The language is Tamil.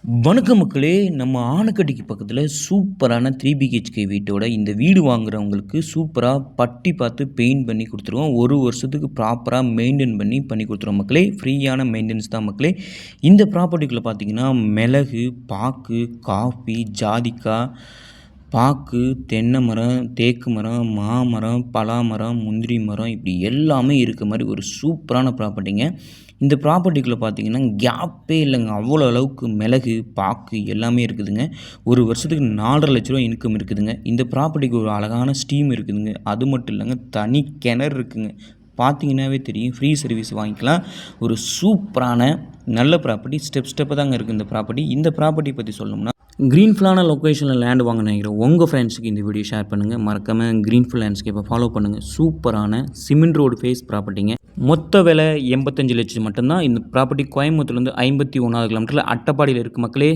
வணக்கம் மக்களே! நம்ம ஆனக்கட்டிக்கு பக்கத்தில சூப்பரான 3 பிஹெச்கே வீட்டோட இந்த வீடு வாங்குறவங்களுக்கு சூப்பரா பட்டி பார்த்து பெயிண்ட் பண்ணி குடுத்துருவோம். 1 வருஷத்துக்கு ப்ராப்பரா மெயின்டெயின் பண்ணி குடுத்துருவோம் மக்களே. ஃப்ரீயான மெயின்டெனன்ஸ் தான் மக்களே. இந்த ப்ராப்பர்ட்டிக்குள்ள பார்த்தீங்கன்னா, மிளகு, பாக்கு, காஃபி, ஜாதிக்கா, பாக்கு, தென்னை மரம், தேக்கு மரம், மாமரம், பலாமரம், முந்திரி மரம் இப்படி எல்லாமே இருக்க மாரி ஒரு சூப்பரான ப்ராப்பர்ட்டிங்க. இந்த ப்ராப்பர்ட்டிக்குள்ள பார்த்தீங்கன்னா, கேப்பே இல்லங்க. அவ்வளோ அளவுக்கு மிளகு, பாக்கு எல்லாமே இருக்குதுங்க. 1 வருஷத்துக்கு ரூ. 4,50,000 இன்கம் இருக்குதுங்க. இந்த ப்ராப்பர்ட்டிக்கு ஒரு அழகான ஸ்டீம் இருக்குதுங்க. அது மட்டும் இல்லங்க, தனி கிணறு இருக்குங்க. பார்த்தீங்கன்னாவே தெரியும். ஃப்ரீ சர்வீஸ் வாங்கிக்கலாம். ஒரு சூப்பரான நல்ல ப்ராப்பர்ட்டி. ஸ்டெப்பா தாங்க இருக்குது இந்த ப்ராப்பர்ட்டி. இந்த ப்ராப்பர்ட்டி பத்தி சொல்லணும்னா, கிரீன்ஃபுல்லான லொக்கேஷனில் லேண்ட் வாங்க நினைக்கிற உங்கள் ஃப்ரெண்ட்ஸுக்கு இந்த வீடியோ ஷேர் பண்ணுங்கள். மறக்காமல் கிரீன்ஃபுல் லேண்ட்ஸ்கேப்பை ஃபாலோ பண்ணுங்கள். சூப்பரான சிமெண்ட் ரோடு ஃபேஸ் ப்ராப்பர்ட்டிங்க. மொத்த விலை 85 லட்சம் மட்டும்தான். இந்த ப்ராப்பர்ட்டி கோயம்புத்தூர்லேருந்து 51வது கிலோமீட்டரில் அட்டப்பாடியில் இருக்குது மக்களே.